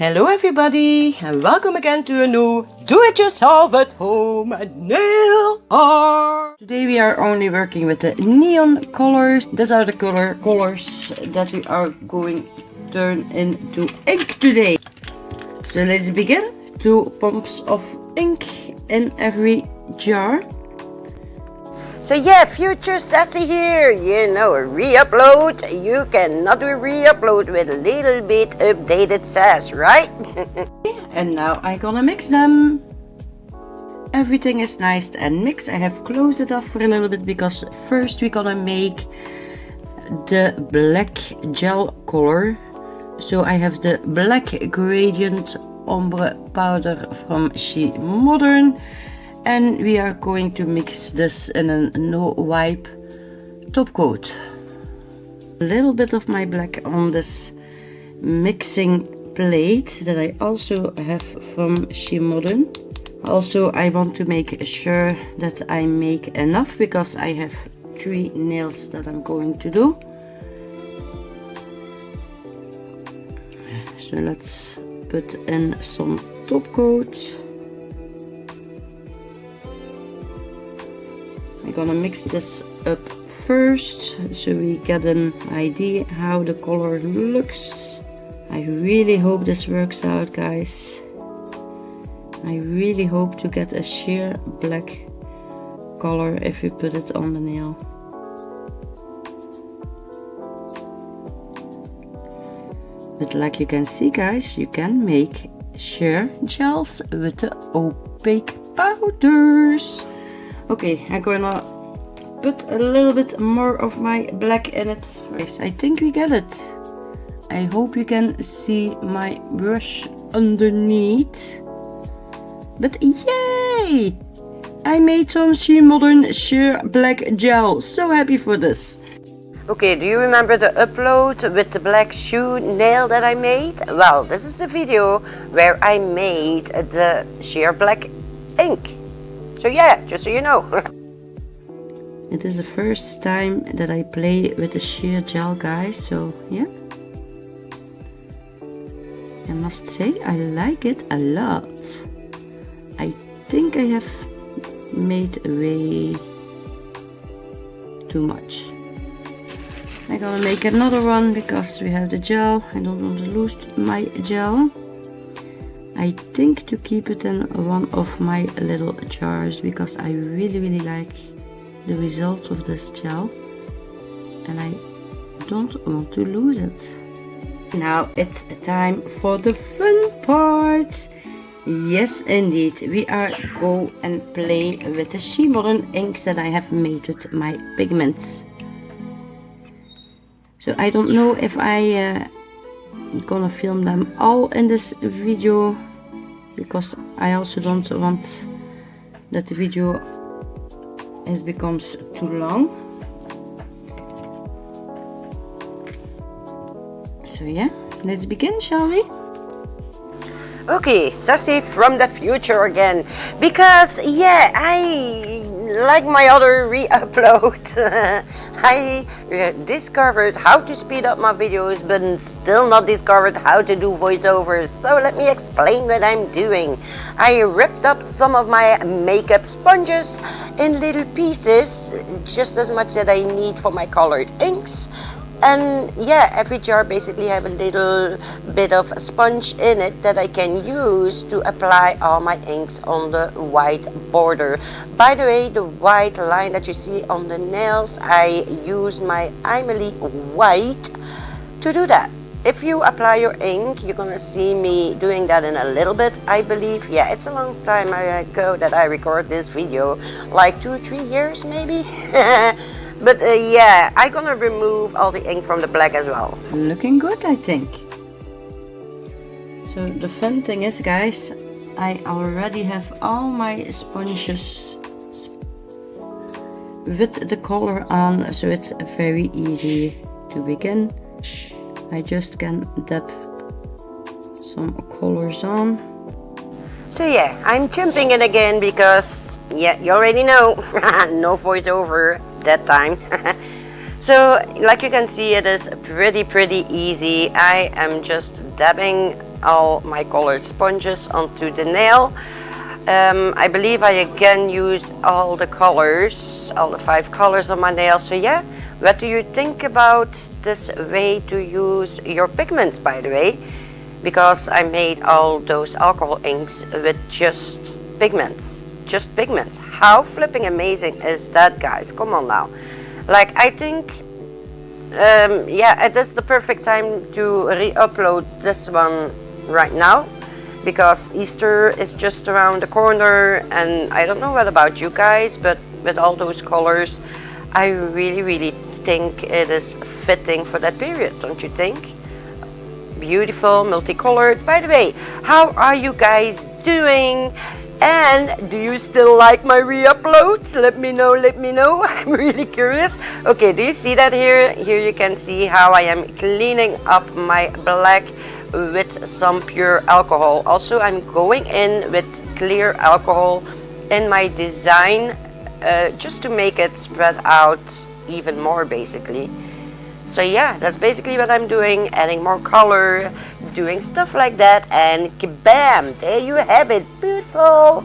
Hello everybody and welcome again to a new do-it-yourself at home nail art. Today we are only working with the neon colors. These are the colors that we are going to turn into ink today. So let's begin. 2 pumps of ink in every jar. So yeah, future Sassy here, you know, re-upload, you cannot do re-upload with a little bit updated sass, right? And now I'm gonna mix them. Everything is nice and mixed. I have closed it off for a little bit because first we're gonna make the black gel color. So I have the black gradient ombre powder from She Modern. And we are going to mix this in a no wipe top coat. A little bit of my black on this mixing plate that I also have from She Modern. Also I want to make sure that I make enough because I have 3 nails that I'm going to do. So let's put in some top coat. I'm gonna mix this up first so we get an idea how the color looks. I really hope this works out, guys. I really hope to get a sheer black color if we put it on the nail. But like you can see, guys, you can make sheer gels with the opaque powders. Okay, I'm gonna put a little bit more of my black in it. I think we get it. I hope you can see my brush underneath. But yay! I made some She Modern sheer black gel. So happy for this. Okay, do you remember the upload with the black shoe nail that I made? Well, this is the video where I made the sheer black ink. So yeah, just so you know. It is the first time that I play with the sheer gel, guys, so yeah. I must say I like it a lot. I think I have made way too much. I'm gonna make another one because we have the gel. I don't want to lose my gel. I think to keep it in one of my little jars because I really like the result of this gel and I don't want to lose it. Now it's time for the fun part. Yes indeed, we are go and play with the She Modern inks that I have made with my pigments. So I don't know if I gonna film them all in this video because I also don't want that the video becomes too long. So yeah, let's begin, shall we? Okay, Sassy from the future again, because yeah, I like my other re-upload. I discovered how to speed up my videos, but still not discovered how to do voiceovers. So let me explain what I'm doing. I ripped up some of my makeup sponges in little pieces, just as much that I need for my colored inks. And yeah, every jar basically have a little bit of sponge in it that I can use to apply all my inks on the white border. By the way, the white line that you see on the nails, I use my Emily white to do that. If you apply your ink, you're gonna see me doing that in a little bit, I believe. Yeah, it's a long time ago that I record this video, like 2-3 years maybe. But yeah, I'm gonna remove all the ink from the black as well. Looking good, I think. So the fun thing is, guys, I already have all my sponges with the color on, so it's very easy to begin. I just can dab some colors on. So yeah, I'm jumping in again because yeah, you already know, no voiceover that time. So like you can see, it is pretty easy. I am just dabbing all my colored sponges onto the nail. I believe I again use all the colors, all the 5 colors on my nail. So yeah, what do you think about this way to use your pigments, by the way? Because I made all those alcohol inks with just pigments. Just pigments. How flipping amazing is that, guys? Come on now. Like, I think yeah, it is the perfect time to re-upload this one right now, because Easter is just around the corner, and I don't know what about you guys, but with all those colors, I really think it is fitting for that period, don't you think? Beautiful, multicolored. By the way, how are you guys doing? And do you still like my re-uploads? Let me know, let me know. I'm really curious. Okay, do you see that here? Here you can see how I am cleaning up my black with some pure alcohol. Also, I'm going in with clear alcohol in my design, just to make it spread out even more, basically. So yeah, that's basically what I'm doing, adding more color, doing stuff like that, and bam, there you have it, beautiful.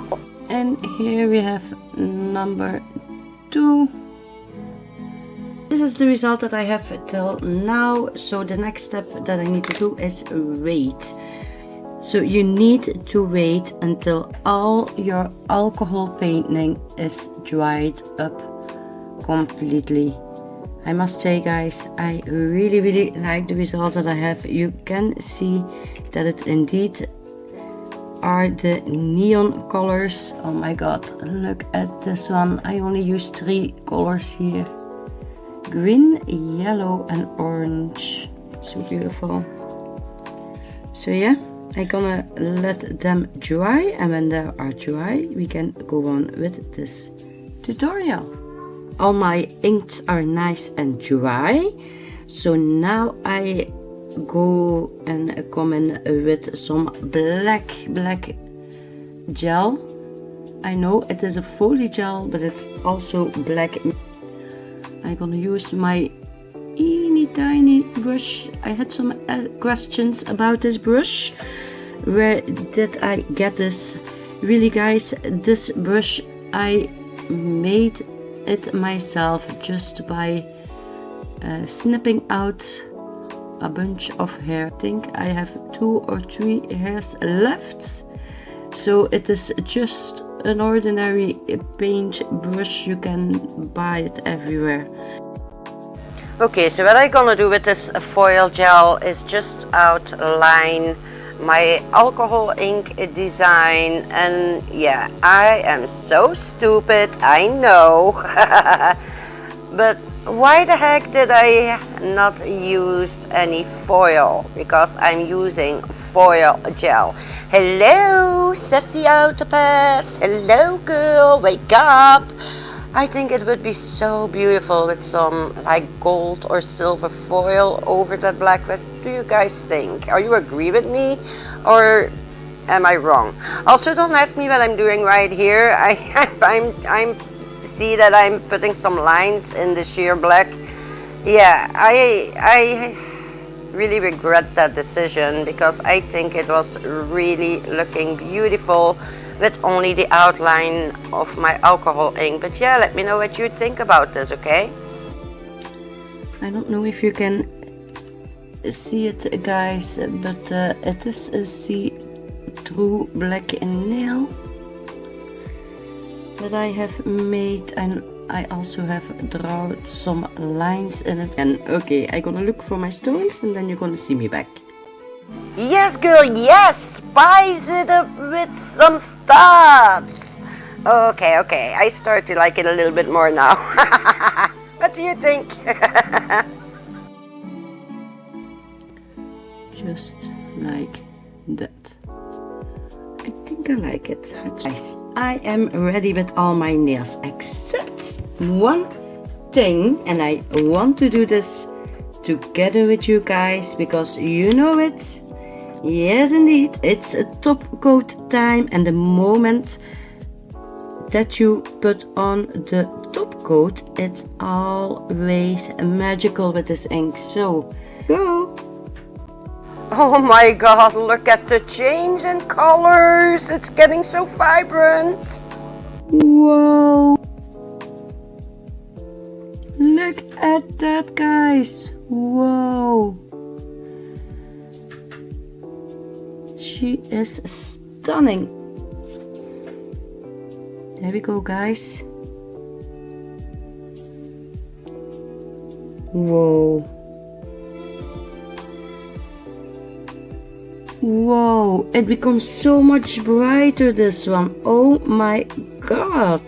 And here we have number 2. This is the result that I have till now. So the next step that I need to do is wait. So you need to wait until all your alcohol painting is dried up completely. I must say, guys, I really like the results that I have. You can see that it indeed are the neon colors. Oh my god, look at this one. I only use 3 colors here: green, yellow and orange. So beautiful. So yeah, I'm gonna let them dry, and when they are dry we can go on with this tutorial. All my inks are nice and dry, so now I go and come in with some black gel. I know it is a Foley gel, but it's also black. I'm gonna use my teeny tiny brush. I had some questions about this brush. Where did I get this? Really, guys, this brush I made it myself just by snipping out a bunch of hair. I think I have 2 or 3 hairs left, so it is just an ordinary paint brush. You can buy it everywhere. Okay, so what I'm gonna do with this foil gel is just outline my alcohol ink design. And yeah, I am so stupid, I know. But why the heck did I not use any foil? Because I'm using foil gel. Hello, Sassy Autopass. Hello, girl, wake up. I think it would be so beautiful with some like gold or silver foil over that black. What do you guys think? Are you agree with me, or am I wrong? Also, don't ask me what I'm doing right here. I'm see that I'm putting some lines in the sheer black. Yeah, I really regret that decision, because I think it was really looking beautiful with only the outline of my alcohol ink. But yeah, let me know what you think about this, okay? I don't know if you can see it, guys, but it is a see-through black nail that I have made, and I also have drawn some lines in it. And okay, I'm gonna look for my stones and then you're gonna see me back. Yes, girl, yes! Spice it up with some studs! Okay, I start to like it a little bit more now. What do you think? Just like that. I think I like it. Guys, I am ready with all my nails except one thing, and I want to do this together with you guys because you know it. Yes, indeed, it's a top coat time, and the moment that you put on the top coat, it's always magical with this ink. So go. Oh my god, look at the change in colors. It's getting so vibrant. Whoa. Look at that, guys. Whoa. She is stunning. There we go, guys. Whoa. Whoa, it becomes so much brighter, this one. Oh my god.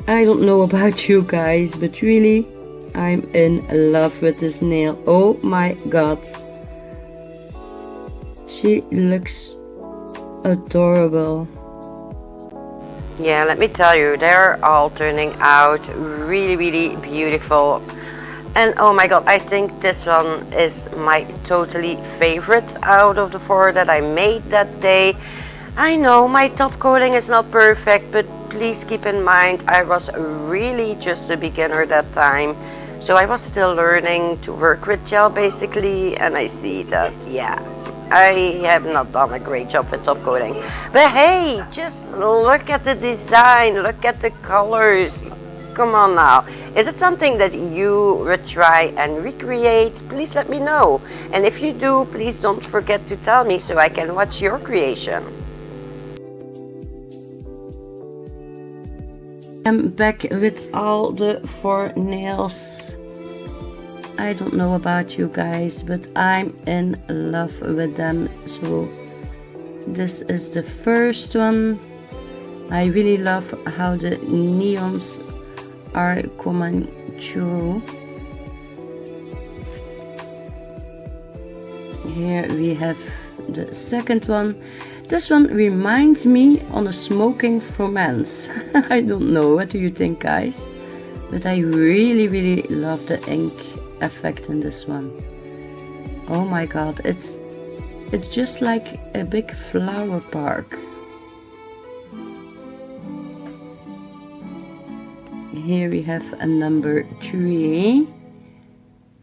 I don't know about you guys, but really, I'm in love with this nail. Oh my god. She looks adorable. Yeah, let me tell you, they're all turning out really, really beautiful. And oh my god, I think this one is my totally favorite out of the 4 that I made that day. I know my top coating is not perfect, but please keep in mind I was really just a beginner that time. So I was still learning to work with gel basically, and I see that, yeah, I have not done a great job with top coating. But hey, just look at the design, look at the colors. Come on now. Is it something that you would try and recreate? Please let me know. And if you do, please don't forget to tell me so I can watch your creation. I'm back with all the 4 nails. I don't know about you guys, but I'm in love with them. So this is the first one. I really love how the neons are coming through. Here we have the second one. This one reminds me on a smoking romance. I don't know, what do you think, guys? But I really love the ink effect in this one. Oh my god, it's just like a big flower park. Here we have a number 3.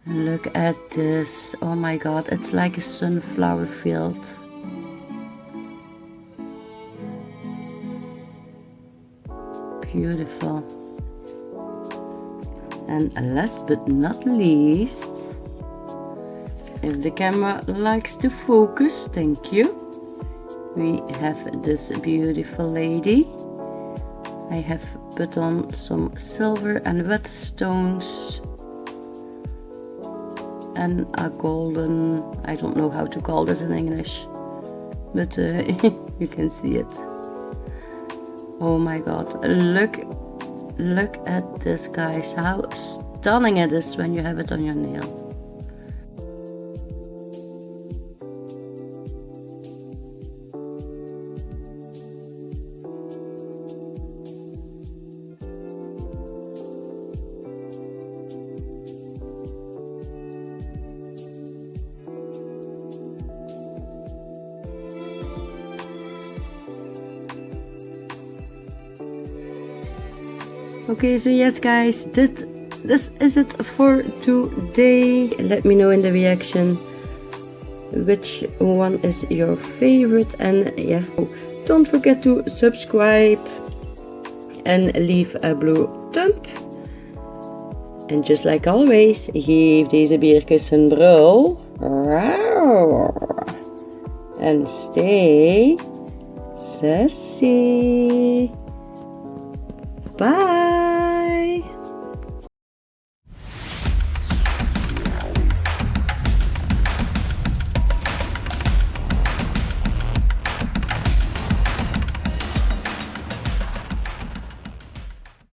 And look at this. Oh my god, it's like a sunflower field. Beautiful. And last but not least, if the camera likes to focus, thank you, we have this beautiful lady. I have put on some silver and wet stones and a golden, I don't know how to call this in English, but you can see it. Oh my god, look at this, guys, how stunning it is when you have it on your nail. Okay, so yes guys, this is it for today. Let me know in the reaction which one is your favorite, and yeah, don't forget to subscribe and leave a blue thumb. And just like always, geef deze biertjes een brul. And stay sassy. Bye.